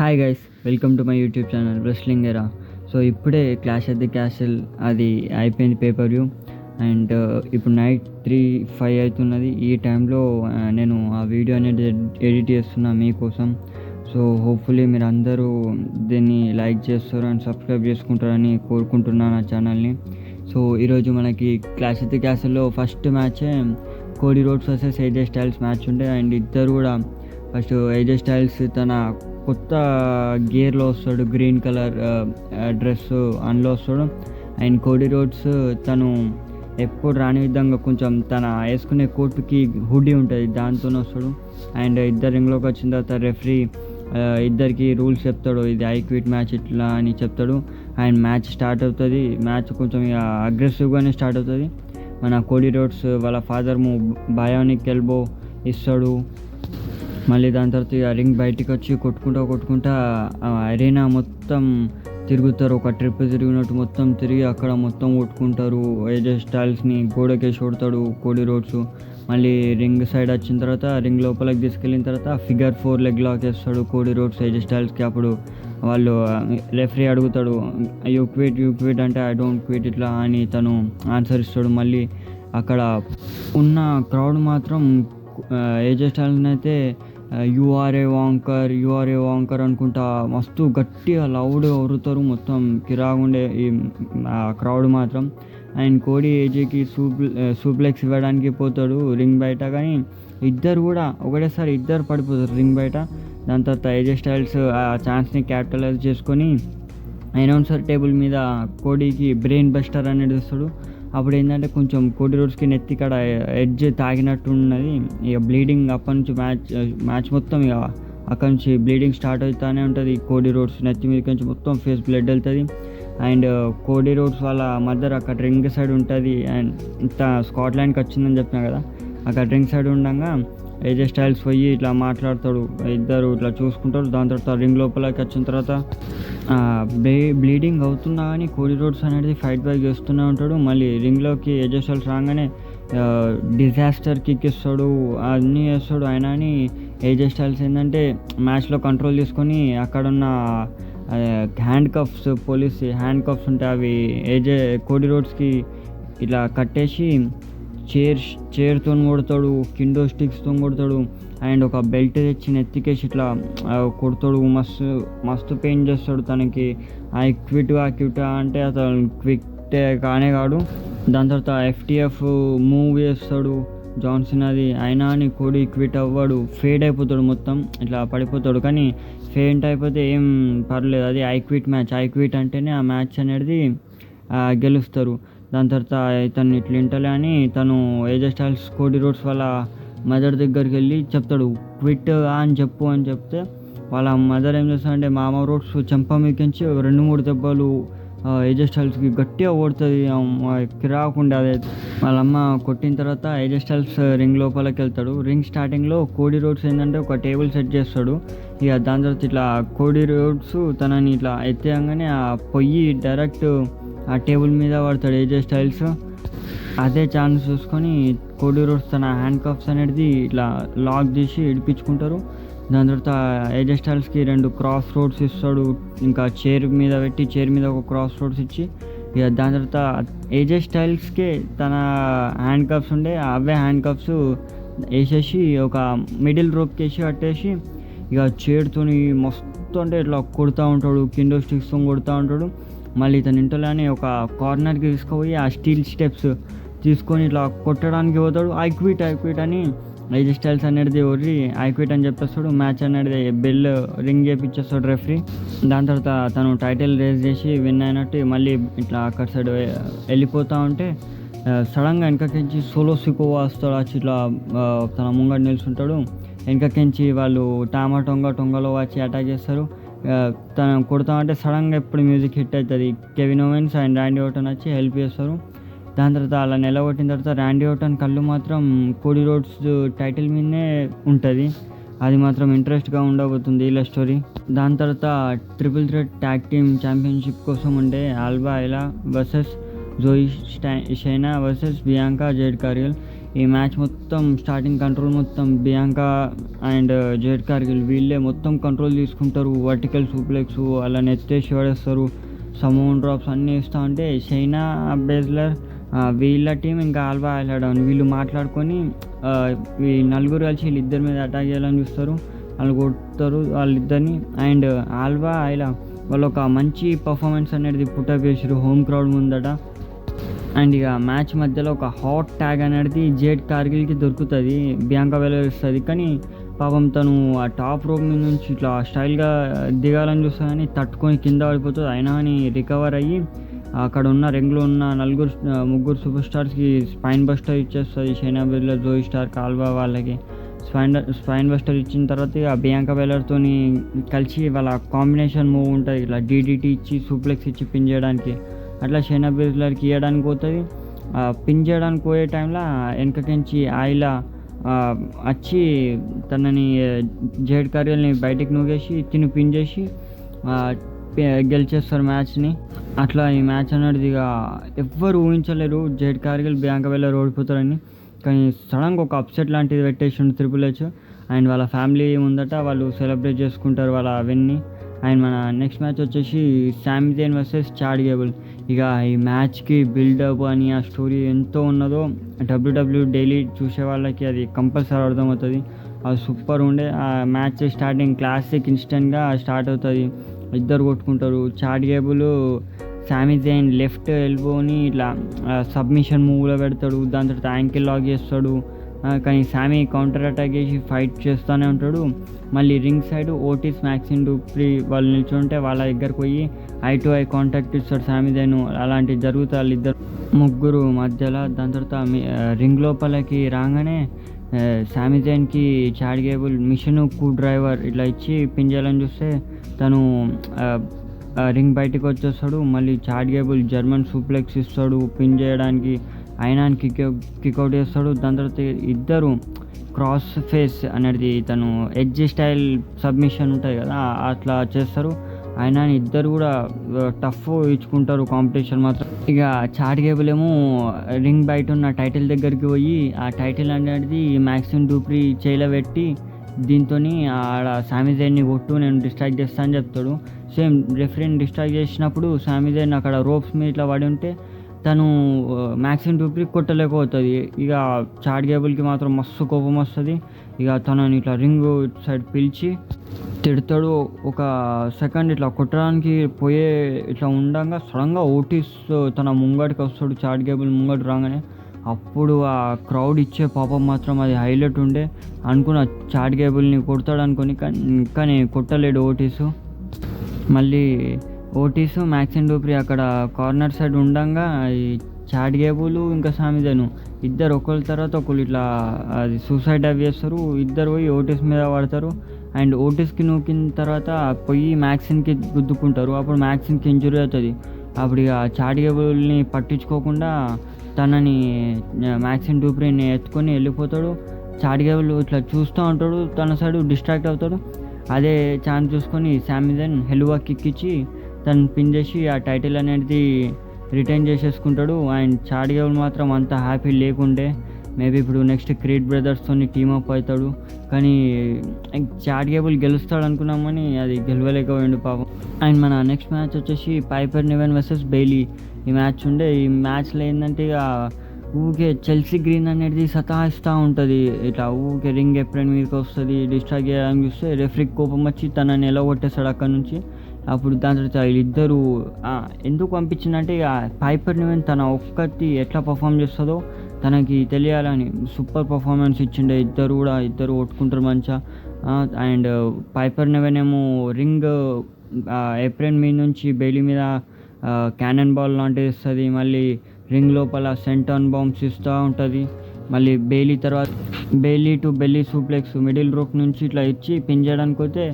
Hi guys, welcome to my YouTube channel wrestling ఎరా. So ఇప్పుడే clash of the castle అది అయిపోయింది pay per view. And ఇప్పుడు night 3-5 అవుతున్నది. ఈ టైంలో నేను ఆ వీడియో అనేది ఎడిట్ చేస్తున్నా మీకోసం. సో హోప్ఫుల్లీ మీరు అందరూ దీన్ని లైక్ చేస్తారు అండ్ సబ్స్క్రైబ్ చేసుకుంటారని కోరుకుంటున్నాను నా ఛానల్ని. సో ఈరోజు మనకి క్లాష్ ఆఫ్ ది క్యాసిల్లో ఫస్ట్ మ్యాచే Cody Rhodes versus AJ Styles match ఉండే. అండ్ ఇద్దరు కూడా ఫస్ట్ ఏజే స్టైల్స్ తన కొత్త గేర్లో వస్తాడు, గ్రీన్ కలర్ డ్రెస్ అందులో వస్తాడు. అండ్ కోడీ రోడ్స్ తను ఎప్పుడు రాని విధంగా కొంచెం తన వేసుకునే కోట్కి హుడీ ఉంటుంది, దాంతో వస్తాడు. అండ్ ఇద్దరు రింగ్లోకి వచ్చిన తర్వాత రెఫరీ ఇద్దరికి రూల్స్ చెప్తాడు, ఇది ఐ క్విట్ మ్యాచ్ ఇట్లా అని చెప్తాడు. అండ్ మ్యాచ్ స్టార్ట్ అవుతుంది. మ్యాచ్ కొంచెం ఇక అగ్రెసివ్గానే స్టార్ట్ అవుతుంది. మన కోడీ రోడ్స్ వాళ్ళ ఫాదర్ బయోనిక్ ఎల్బో ఇస్తాడు. మళ్ళీ దాని తర్వాత ఇక రింగ్ బయటికి వచ్చి కొట్టుకుంటా అరేనా మొత్తం తిరుగుతారు. ఒక ట్రిప్ తిరిగినట్టు మొత్తం తిరిగి అక్కడ మొత్తం కొట్టుకుంటారు. ఏజే స్టైల్స్ని గోడకేసి కొడతాడు కోడీ రోడ్స్. మళ్ళీ రింగ్ సైడ్ వచ్చిన తర్వాత రింగ్ లోపలికి తీసుకెళ్ళిన తర్వాత ఫిగర్ 4 లెగ్ లాక్ వేస్తాడు కోడీ రోడ్స్ ఏజే స్టైల్స్కి. అప్పుడు వాళ్ళు రెఫరీ అడుగుతాడు, యూ క్విట్ అంటే ఐ డోంట్ క్విట్ ఇట్లా అని తను ఆన్సర్ ఇస్తాడు. మళ్ళీ అక్కడ ఉన్న క్రౌడ్ మాత్రం ఏజే స్టైల్స్ని అయితే యు ఆర్ ఏ వాంకర్ అనుకుంటా మస్తు గట్టిగా లౌడ్గా ఒరుతారు. మొత్తం కిరాగుండే ఈ క్రౌడ్ మాత్రం. అండ్ కోడీ ఏజేకి సూప్లెక్స్ ఇవ్వడానికి పోతాడు రింగ్ బయట, కానీ ఇద్దరు కూడా ఒకటేసారి ఇద్దరు పడిపోతారు రింగ్ బయట. దాని తర్వాత ఏజే స్టైల్స్ ఆ ఛాన్స్ని క్యాపిటలైజ్ చేసుకొని అనౌన్సర్ టేబుల్ మీద కోడీకి బ్రెయిన్ బస్టర్ అనేది ఇస్తాడు. అప్పుడు ఏంటంటే కొంచెం కోడీ రోడ్స్కి నెత్తి కాడ ఎడ్జ్ తాగినట్టు ఉన్నది. ఇక బ్లీడింగ్ అప్పటి నుంచి మ్యాచ్ మొత్తం ఇక అక్కడి నుంచి బ్లీడింగ్ స్టార్ట్ అవుతూనే ఉంటుంది. కోడీ రోడ్స్ నెత్తి మీద నుంచి మొత్తం ఫేస్ బ్లడ్ వెళ్తుంది. అండ్ కోడీ రోడ్స్ వాళ్ళ మదర్ అక్కడ రింగ్ సైడ్ ఉంటుంది. అండ్ ఇంత స్కాట్లాండ్కి వచ్చిందని చెప్పినా కదా, అక్కడ రింగ్ సైడ్ ఉండగా ఏజే స్టైల్స్ పోయి ఇట్లా మాట్లాడతాడు, ఇద్దరు ఇట్లా చూసుకుంటారు. దాని తర్వాత రింగ్ లోపలికి వచ్చిన తర్వాత బ్లీడింగ్ అవుతున్నా కానీ కోడీ రోడ్స్ అనేది ఫైట్ బ్యాక్ చేస్తూనే ఉంటాడు. మళ్ళీ రింగ్లోకి ఏజే స్టైల్స్ రాగానే డిజాస్టర్ కిక్ ఇస్తాడు, అన్నీ వేస్తాడు. అయినా అని ఏజే స్టైల్స్ ఏంటంటే మ్యాచ్లో కంట్రోల్ తీసుకొని అక్కడున్న పోలీస్ హ్యాండ్ కఫ్స్ ఉంటాయి, అవి ఏజే కోడీ రోడ్స్కి ఇట్లా కట్టేసి చైర్తో కొడతాడు, కిండో స్టిక్స్తో కొడతాడు. అండ్ ఒక బెల్ట్ తెచ్చి నెత్తికేసి ఇట్లా కొడతాడు. మస్తు పెయిన్ చేస్తాడు తనకి. ఐ క్విట్ అంటే అతను క్విట్ కానే కాడు. దాని తర్వాత FTF మూవ్ చేస్తాడు జాన్సన్ అది. అయినా అని కోడీ క్విట్ అవ్వడు, ఫేడ్ అయిపోతాడు, మొత్తం ఇట్లా పడిపోతాడు. కానీ ఫేంట్ అయిపోతే ఏం పర్లేదు, అది ఐ క్విట్ అంటేనే ఆ మ్యాచ్ అనేది గెలుస్తారు. దాని తర్వాత ఇతను ఇట్లా అని తను ఏజే స్టైల్స్ కోడీ రోడ్స్ వాళ్ళ మదర్ దగ్గరికి వెళ్ళి చెప్తాడు, క్విట్ అని చెప్తే వాళ్ళ మదర్ ఏం చేస్తాడంటే మామ రోడ్స్ చెంప మీకించి 2-3 దెబ్బలు ఏజే స్టైల్స్కి గట్టిగా కొడుతుంది. కిరాకుండా అదే వాళ్ళమ్మ కొట్టిన తర్వాత ఏజే స్టైల్స్ రింగ్ లోపలికి వెళ్తాడు. రింగ్ స్టార్టింగ్లో కోడీ రోడ్స్ ఏంటంటే ఒక టేబుల్ సెట్ చేస్తాడు. ఇక దాని తర్వాత ఇట్లా కోడీ రోడ్స్ తనని ఇట్లా ఎత్తేయంగానే ఆ పొయ్యి డైరెక్ట్ ఆ టేబుల్ మీద పడతాడు ఏజే స్టైల్స్. అదే ఛాన్స్ చూసుకొని కోడీ రోడ్స్ తన హ్యాండ్ కఫ్స్ అనేది ఇట్లా లాక్ చేసి ఇడిపించుకుంటారు. దాని తర్వాత ఏజే స్టైల్స్కి 2 క్రాస్ రోడ్స్ ఇస్తాడు, ఇంకా చైర్ మీద ఒక క్రాస్ రోడ్స్ ఇచ్చి ఇక దాని తర్వాత ఏజే స్టైల్స్కి తన హ్యాండ్ కఫ్స్ ఉండే అవే హ్యాండ్ కఫ్స్ వేసేసి ఒక మిడిల్ రోప్కి వేసి కట్టేసి ఇక చైర్తో మస్తు అంటే ఇట్లా కొడుతూ ఉంటాడు, కిండో స్టిక్స్తో కొడుతూ ఉంటాడు. మళ్ళీ తన ఇంట్లోనే ఒక కార్నర్కి తీసుకుపోయి ఆ స్టీల్ స్టెప్స్ తీసుకొని ఇట్లా కొట్టడానికి పోతాడు. ఐ క్విట్ అని ఏజే స్టైల్స్ అనేది ఒర్రి ఐ క్విట్ అని చెప్పేస్తాడు. మ్యాచ్ అనేది బెల్ రింగ్ చేపించేస్తాడు రెఫరీ. దాని తర్వాత తను టైటిల్ రేస్ చేసి విన్ అయినట్టు మళ్ళీ ఇట్లా అక్కడ సైడ్ వెళ్ళిపోతూ ఉంటే సడన్గా వెనకకించి సోలో సికోవా వస్తాడు. వచ్చి ఇట్లా తన ముంగడు నిల్చుంటాడు. వెనకకించి వాళ్ళు టొంగలో వచ్చి అటాక్ చేస్తారు. తను కొడతామంటే సడన్గా ఎప్పుడు మ్యూజిక్ హిట్ అవుతుంది. Kevin ovens and Randy Orton వచ్చి హెల్ప్ చేస్తారు. దాని తర్వాత అలా నిలబొట్టిన తర్వాత ర్యాండీ ఓర్టన్ కళ్ళు మాత్రం కోడీ రోడ్స్ టైటిల్ మీదనే ఉంటుంది. అది మాత్రం ఇంట్రెస్ట్గా ఉండబోతుంది ఇలా స్టోరీ. దాని తర్వాత triple threat tag team championship కోసం ఉండే ఆల్బా ఎలా వర్సెస్ జోయి షైనా వర్సెస్ బియాంకా జైడ్ కార్గిల్. ఈ మ్యాచ్ మొత్తం స్టార్టింగ్ కంట్రోల్ మొత్తం బియాంకా అండ్ జేడ్ కార్గిల్ వీళ్ళే మొత్తం కంట్రోల్ తీసుకుంటారు. వర్టికల్ సూప్లెక్స్ అలా నెత్తేసి పడేస్తారు, సమోన్ డ్రాప్స్ అన్నీ ఇస్తూ ఉంటే షైనా బెజ్లర్ వీళ్ళ టీం ఇంకా ఆల్వా ఆడడం వీళ్ళు మాట్లాడుకొని ఈ నలుగురు కలిసి వీళ్ళిద్దరి మీద అటాక్ చేయాలని చూస్తారు. వాళ్ళు కొడతారు వాళ్ళిద్దరిని. అండ్ ఆల్వా ఇలా వాళ్ళు ఒక మంచి పర్ఫార్మెన్స్ అనేది పుట్టప్ చేసారు హోమ్ క్రౌడ్ ముందట. అండ్ ఇక మ్యాచ్ మధ్యలో ఒక హాట్ ట్యాగ్ అనేది జేడ్ కార్గిల్కి దొరుకుతుంది, బియాంకా బెలర్ ఇస్తుంది. కానీ పాపం తను ఆ టాప్ రోప్ మీద నుంచి ఇట్లా స్టైల్గా దిగాలని చూస్తుంది కానీ తట్టుకొని కింద పడిపోతుంది. అయినా అని రికవర్ అయ్యి అక్కడ ఉన్న రింగ్లో ఉన్న ముగ్గురు సూపర్ స్టార్స్కి స్పైన్ బస్టర్ ఇచ్చేస్తుంది. షైనా బెజ్లర్, జోయి స్టార్క్, ఆల్వా వాళ్ళకి స్పైన్ బస్టర్ ఇచ్చిన తర్వాత ఇక బియాంకా బెలర్తో కలిసి వాళ్ళ కాంబినేషన్ మూవ్ ఉంటుంది, ఇట్లా డీడీటీ ఇచ్చి సూప్లెక్స్ ఇచ్చి పిన్ చేయడానికి. అట్లా షైనా బెజ్లర్కి ఇవ్వడానికి పోతుంది. పిన్ చేయడానికి పోయే టైంలో వెనకకించి ఆయిలా వచ్చి తనని జేడ్ కార్గిల్ని బయటికి నూగేసి తిని పిన్ చేసి గెలిచేస్తారు మ్యాచ్ని. అట్లా ఈ మ్యాచ్ అనేది ఇక ఎవ్వరు ఊహించలేరు జేడ్ కార్గిల్ బియాంకా బెలర్ ఓడిపోతారని. కానీ సడన్గా ఒక అప్సెట్ లాంటిది పెట్టేసిండు ట్రిపుల్ హెచ్. అండ్ వాళ్ళ ఫ్యామిలీ ముందట వాళ్ళు సెలబ్రేట్ చేసుకుంటారు వాళ్ళ విన్ని. అండ్ మన నెక్స్ట్ మ్యాచ్ వచ్చేసి సామీ జైన్ వర్సెస్ చాడ్ గేబుల్. ఇక ఈ మ్యాచ్కి బిల్డప్ అని ఆ స్టోరీ ఎంతో ఉన్నదో డబ్ల్యూడబ్ల్యూ డైలీ చూసే వాళ్ళకి అది కంపల్సరీ అర్థమవుతుంది. అది సూపర్ ఉండే. ఆ మ్యాచ్ స్టార్టింగ్ క్లాసిక్ ఇన్స్టెంట్గా స్టార్ట్ అవుతుంది, ఇద్దరు కొట్టుకుంటారు. చాడ్ గేబుల్ సామీ జైన్ లెఫ్ట్ ఎల్బోని ఇట్లా సబ్మిషన్ మూవ్లో పెడతాడు, దాని తర్వాత యాంకిల్ లాక్ చేస్తాడు. కానీ సామీ కౌంటర్ అటాక్ చేసి ఫైట్ చేస్తూనే ఉంటాడు. మళ్ళీ రింగ్ సైడ్ ఓటిస్, మ్యాక్సిన్ డూప్రీ వాళ్ళు నిల్చుంటే వాళ్ళ దగ్గరకు పోయి ఐ టు ఐ కాంటాక్ట్ ఇస్తాడు సామీ జైన్. అలాంటివి జరుగుతాయి వాళ్ళిద్దరు ముగ్గురు మధ్యలో. దాని తర్వాత రింగ్ లోపలికి రాగానే సామీ జైన్కి చాడ్ గేబుల్ మిషన్ కూ డ్రైవర్ ఇట్లా ఇచ్చి పిన్ చేయాలని చూస్తే తను రింగ్ బయటకు వచ్చేస్తాడు. మళ్ళీ చాడ్ గేబుల్ జర్మన్ సూప్లెక్స్ ఇస్తాడు పిన్ చేయడానికి, అయినా కిక్అవుట్ చేస్తాడు. దాని తర్వాత ఇద్దరు క్రాస్ ఫేస్ అనేది తను ఎడ్జ్ స్టైల్ సబ్మిషన్ ఉంటుంది కదా అట్లా చేస్తారు. అయినా ఇద్దరు కూడా టఫ్ ఇచ్చుకుంటారు కాంపిటీషన్ మాత్రం. ఇక చాడ్ గేబుల్ ఏమో రింగ్ బయట ఉన్న టైటిల్ దగ్గరికి పోయి ఆ టైటిల్ అనేది మ్యాక్సిమ్ డూప్రీ చేయిలో పెట్టి దీంతో ఆడ సామీ జైన్ని కొట్టు నేను డిస్ట్రాక్ట్ చేస్తా అని చెప్తాడు. సేమ్ రెఫరీని డిస్ట్రాక్ట్ చేసినప్పుడు సామీ జైన్ అక్కడ రోప్స్ మీద ఇట్లా పడి ఉంటే తను మ్యాక్సిమ్ డూప్రీ కొట్టలేకపోతుంది. ఇక చాడ్ గేబుల్కి మాత్రం మస్తు కోపం వస్తుంది. ఇక తనని ఇట్లా రింగ్ సైడ్ పిలిచి తిడతాడు. ఒక సెకండ్ ఇట్లా కొట్టడానికి పోయే ఇట్లా ఉండగా సడన్గా ఓటిస్ తన ముంగడికి వస్తాడు. చాడ్ గేబుల్ ముంగడు రాగానే అప్పుడు ఆ క్రౌడ్ ఇచ్చే పాపం మాత్రం అది హైలైట్ ఉండే. అనుకున్న చాడ్ గేబుల్ని కొడతాడు అనుకుని, కానీ కొట్టలేడు ఓటిస్. మళ్ళీ ఓటిస్, మ్యాక్సిమ్ డూప్రీ అక్కడ కార్నర్ సైడ్ ఉండగా ఈ చాడ్ గేబుల్ ఇంకా సామీ జైన్ ఇద్దరు ఒకరి తర్వాత ఒకరు ఇట్లా అది సూసైడ్ డైవ్ చేస్తారు. ఇద్దరు పోయి ఓటిస్ మీద పడతారు. అండ్ ఓటిస్కి నూకిన తర్వాత పోయి మ్యాక్సిన్కి గుద్దుకుంటారు. అప్పుడు మ్యాక్సిన్కి ఇంజురీ అవుతుంది. అప్పుడు ఇక చాడ్ గేబుల్ని పట్టించుకోకుండా తనని మ్యాక్సిమ్ డూప్రీని ఎత్తుకొని వెళ్ళిపోతాడు. చాడ్ గేబుల్ ఇట్లా చూస్తూ ఉంటాడు, తన సైడ్ డిస్ట్రాక్ట్ అవుతాడు. అదే ఛాన్స్ చూసుకొని సామీ జైన్ హెల్వా కిక్ ఇచ్చి తను పిన్ చేసి ఆ టైటిల్ అనేది రిటైన్ చేసేసుకుంటాడు. అండ్ చాడ్ గేబుల్ మాత్రం అంత హ్యాపీ లేకుండే. మేబీ ఇప్పుడు నెక్స్ట్ క్రీడ్ బ్రదర్స్తో టీమప్ అవుతాడు. కానీ చాడ్ గేబుల్ గెలుస్తాడు అనుకున్నామని అది గెలవలేకపోయిండు పాపం. అండ్ మన నెక్స్ట్ మ్యాచ్ వచ్చేసి పైపర్ నివెన్ వర్సెస్ బెయిలీ ఈ మ్యాచ్ ఉండే. ఈ మ్యాచ్లో ఏంటంటే ఇక ఊకే చెల్సీ గ్రీన్ అనేది సతాయిస్తూ ఉంటుంది. ఇట్లా ఊకే రింగ్ ఎప్రెన్ మీదకి వస్తుంది, డిస్ట్రాక్ట్ చేయడానికి చూస్తే రెఫరీకి కోపం వచ్చి తనని ఎలా కొట్టేస్తాడు అక్కడ నుంచి. అప్పుడు దాని తర్వాత వీళ్ళిద్దరూ ఎందుకు పంపించిందంటే ఇక పైపర్ నివెన్ తన ఒక్కటి ఎట్లా పర్ఫామ్ చేస్తుందో తనకి తెలియాలని సూపర్ పర్ఫార్మెన్స్ ఇచ్చిండే. ఇద్దరు కొట్టుకుంటారు మంచిగా. అండ్ పైపర్ నివెన్ ఏమో రింగ్ ఏప్రిల్ మీద నుంచి బెయిలీ మీద క్యానన్ బాల్ లాంటిది ఇస్తుంది. మళ్ళీ రింగ్ లోపల సెంటాన్ బాంబ్స్ ఇస్తూ ఉంటుంది. మళ్ళీ Bayley to belly suplex middle rope నుంచి ఇట్లా ఇచ్చి పిన్ చేయడానికి పోతే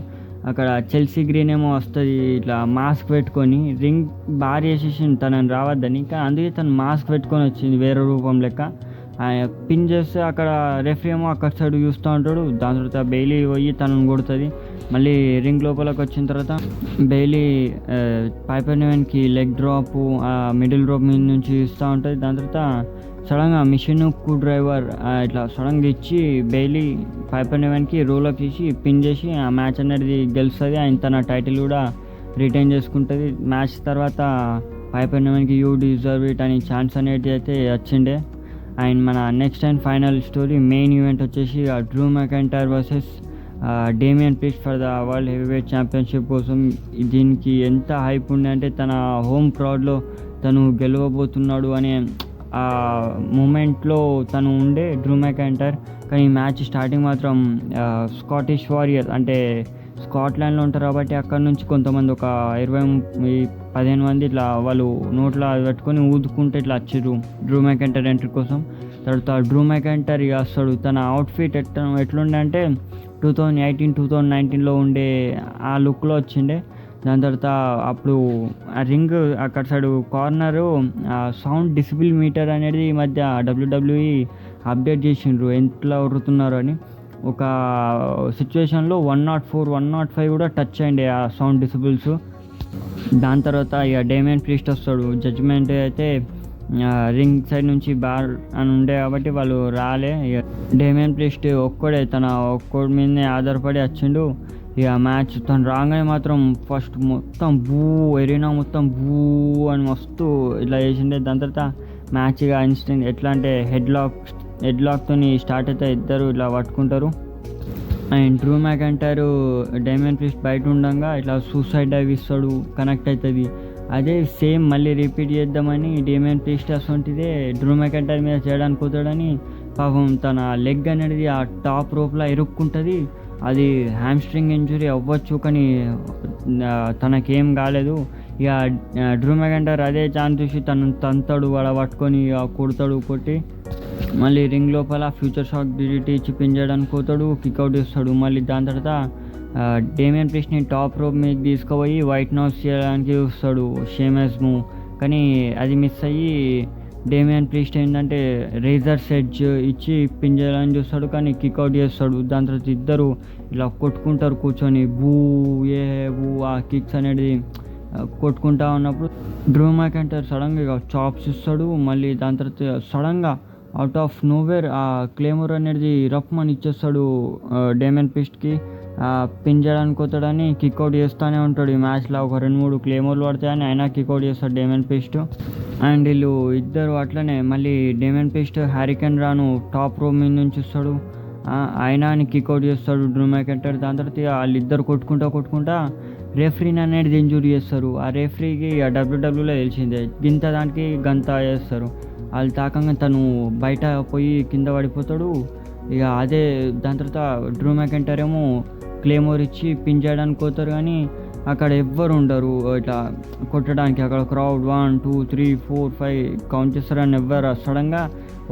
అక్కడ చెల్సీ గ్రీన్ ఏమో వస్తుంది ఇట్లా మాస్క్ పెట్టుకొని. రింగ్ భారీ వేసేసింది తనని రావద్దని, కానీ అందుకే తను మాస్క్ పెట్టుకొని వచ్చింది వేరే రూపం లెక్క. పిన్ చేస్తే అక్కడ రెఫరీ ఏమో అక్కడ సైడ్ చూస్తూ ఉంటాడు. దాని తర్వాత బెయిలీ పోయి తనని కొడుతుంది. మళ్ళీ రింగ్ లోపలికి వచ్చిన తర్వాత బెయిలీ పైపర్ నివెన్కి లెగ్ డ్రాప్ మిడిల్ రోప్ మీద నుంచి ఇస్తూ ఉంటుంది. దాని తర్వాత సడన్గా మిషన్ స్క్రూ డ్రైవర్ ఇట్లా సడన్గా ఇచ్చి బెయిలీ పైపర్ హెవెన్కి రోల్ అప్ చేసి పిన్ చేసి ఆ మ్యాచ్ అనేది గెలుస్తుంది. ఆయన తన టైటిల్ కూడా రిటైన్ చేసుకుంటుంది. మ్యాచ్ తర్వాత పైపర్ హెవెన్కి యూ డిజర్వ్ ఇట్ అని ఛాన్స్ అనేది అయితే వచ్చిండే. అండ్ మన next and final story main event వచ్చేసి Drew McIntyre versus Damian Priest for the world heavyweight championship కోసం. దీనికి ఎంత హైప్ ఉండే అంటే తన హోమ్ క్రౌడ్లో తను గెలవబోతున్నాడు అనే ఆ మూమెంట్లో తను ఉండే డ్రూ మెకంటైర్. కానీ ఈ మ్యాచ్ స్టార్టింగ్ మాత్రం స్కాటిష్ వారియర్ అంటే స్కాట్లాండ్లో ఉంటారు కాబట్టి అక్కడ నుంచి కొంతమంది ఒక 15 మంది ఇట్లా వాళ్ళు నోట్లో పెట్టుకొని ఊదుకుంటే ఇట్లా వచ్చిర్రు డ్రూ మెకంటైర్ ఎంట్రీ కోసం. తర్వాత డ్రూ మెకంటైర్ ఇక వస్తాడు. తన అవుట్ఫిట్ ఎట్లుండే అంటే 2018-2019లో ఉండే ఆ లుక్లో వచ్చిండే. దాని తర్వాత అప్పుడు ఆ రింగ్ అక్కడ side corner sound decibel metre అనేది ఈ మధ్య WWE అప్డేట్ చేసిండ్రు ఎట్లా ఉరుతున్నారు అని. ఒక సిచ్యువేషన్లో 104, 105 కూడా టచ్ అయ్యింది ఆ సౌండ్ డిసిబుల్స్. దాని తర్వాత ఇక డేమియన్ ప్రీస్ట్ వస్తాడు. జడ్జ్మెంట్ అయితే రింగ్ సైడ్ నుంచి బార్ అని ఉండే కాబట్టి వాళ్ళు రాలే. ఇక డేమియన్ ప్రీస్ట్ ఒక్కడే తన ఒక్కడి మీదనే ఆధారపడి వచ్చిండు. ఇక మ్యాచ్ తను రాగానే మాత్రం ఫస్ట్ మొత్తం ఎరీనా మొత్తం అని మస్తు ఇట్లా చేసిండే. దాని తర్వాత మ్యాచ్ ఇక ఇన్స్టెంట్ ఎట్లా అంటే హెడ్ లాక్తో స్టార్ట్ అయితే ఇద్దరు ఇట్లా పట్టుకుంటారు. అండ్ డ్రూ మెకంటైర్ డేమియన్ ప్రీస్ట్ బయట ఉండగా ఇట్లా సూసైడ్ డైవ్ ఇస్తాడు, కనెక్ట్ అవుతుంది. అదే సేమ్ మళ్ళీ రిపీట్ చేద్దామని డేమియన్ ప్రీస్ట్ అసొంటిదే డ్రూ మెకంటైర్ మీద చేయడానికి పోతాడని పాపం తన లెగ్ అనేది ఆ టాప్ రోప్లో ఇరుక్కుంటుంది. అది హ్యామ్స్ట్రింగ్ ఇంజురీ అవ్వచ్చు కానీ తనకేం కాలేదు. ఇక డ్రూ మెకంటైర్ అదే ఛాన్స్ చూసి తను తంతాడు, పట్టుకొని కొట్టి మళ్ళీ రింగ్ లోపల ఫ్యూచర్ షాక్ డిడిటీ ఇచ్చి పిన్ చేయడానికి పోతాడు, కిక్అవుట్ చేస్తాడు. మళ్ళీ దాని తర్వాత డేమియన్ ప్రీస్ట్ని టాప్ రోప్ మీద తీసుకుపోయి వైట్ నౌస్ చేయడానికి చూస్తాడు షేమస్ మూవ్. కానీ అది మిస్ అయ్యి డేమియన్ ప్రీస్ట్ ఏంటంటే రేజర్ సెడ్జ్ ఇచ్చి పిన్ చేయాలని చూస్తాడు కానీ కిక్అవుట్ చేస్తాడు. దాని తర్వాత ఇద్దరు ఇలా కొట్టుకుంటారు కూర్చొని బూ ఆ కిక్స్ అనేది కొట్టుకుంటా ఉన్నప్పుడు డ్రూ మెకంటైర్ సడన్గా చాప్స్ ఇస్తాడు. మళ్ళీ దాని తర్వాత సడన్గా అవుట్ ఆఫ్ నోవేర్ ఆ క్లేమోర్ అనేది రఫ్మని ఇచ్చేస్తాడు డేమియన్ ప్రీస్ట్కి. పిన్ చేయడానికి పోతాడని కిక్అవుట్ చేస్తూనే ఉంటాడు. ఈ మ్యాచ్లో ఒక 2-3 క్లేమోర్లు పడతాయని అయినా కిక్అవుట్ చేస్తాడు డేమియన్ ప్రీస్ట్. అండ్ వీళ్ళు ఇద్దరు అట్లనే మళ్ళీ డేమియన్ ప్రీస్ట్ హ్యారికెన్ రాను టాప్ రో మీద నుంచి వస్తాడు, అయినా అని కిక్అవుట్ చేస్తాడు డ్రూ మెకంటైర్. దాని తర్వాత వాళ్ళిద్దరు కొట్టుకుంటా రెఫరీని అనేది ఇంజూరీ చేస్తారు. ఆ రెఫరీకి WWEలో తెలిసిందే గింత దానికి గంత చేస్తారు. వాళ్ళు తాకంగా తను బయట పోయి కింద పడిపోతాడు. ఇక అదే దాని తర్వాత డ్రూ మెకంటైర్ ఏమో క్లేమోర్ ఇచ్చి పిన్ చేయడానికి పోతారు కానీ అక్కడ ఎవ్వరు ఉండరు ఇట్లా కొట్టడానికి. అక్కడ క్రౌడ్ 1, 2, 3, 4, 5 కౌంట్ చేస్తారని ఎవ్వరు. సడన్గా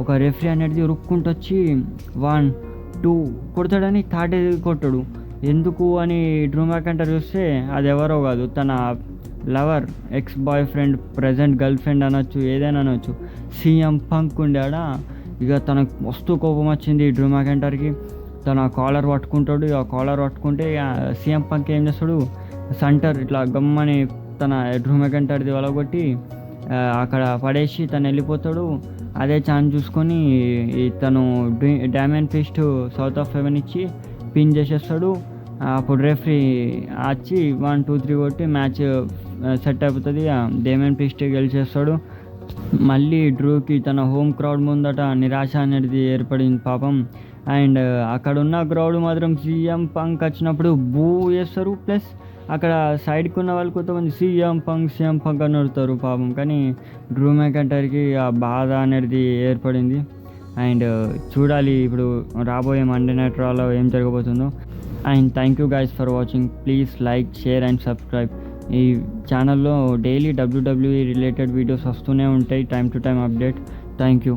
ఒక రెఫరీ అనేది రుక్కుంటూ వచ్చి 1, 2 కొడతాడని థర్డ్ కొట్టాడు. ఎందుకు అని డ్రూ మెకంటైర్ చూస్తే అది ఎవరో కాదు తన lover, X boy friend, present girl friend అనొచ్చు, ఏదైనా అనొచ్చు, CM పంక్ ఉండాడా. ఇక తనకు మస్తు కోపం వచ్చింది డ్రూ మెకంటైర్కి. తన కాలర్ పట్టుకుంటాడు. ఆ కాలర్ పట్టుకుంటే CM పంక్ ఏం చేస్తాడు సెంటర్ ఇట్లా గమ్మని తన డ్రూ మెకంటైర్ది వలగొట్టి అక్కడ పడేసి తను వెళ్ళిపోతాడు. అదే ఛాన్స్ చూసుకొని తను Damian Priest South of Heaven ఇచ్చి పిన్ చేసేస్తాడు. అప్పుడు రెఫరీ వచ్చి 1, 2, 3 కొట్టి మ్యాచ్ సెట్ అయిపోతుంది. డేమియన్ ప్రీస్ట్ గెలిచేస్తాడు. మళ్ళీ డ్రూకి తన హోమ్ క్రౌడ్ ముందట నిరాశ అనేది ఏర్పడింది పాపం. అండ్ అక్కడ ఉన్న క్రౌడ్ మాత్రం CM పంక్ వచ్చినప్పుడు బూ చేస్తారు. ప్లస్ అక్కడ సైడ్కి ఉన్న వాళ్ళు కొంతమంది CM పంక్ అని అడుగుతారు పాపం. కానీ డ్రూ మెకంటైర్కి ఆ బాధ అనేది ఏర్పడింది. అండ్ చూడాలి ఇప్పుడు రాబోయే మండే నైట్ రాలో ఏం జరగబోతుందో. And thank you guys for watching. Please like, share and subscribe. ఈ ఛానల్లో డైలీ WWE రిలేటెడ్ వీడియోస్ వస్తూనే ఉంటాయి, time to time update. Thank you.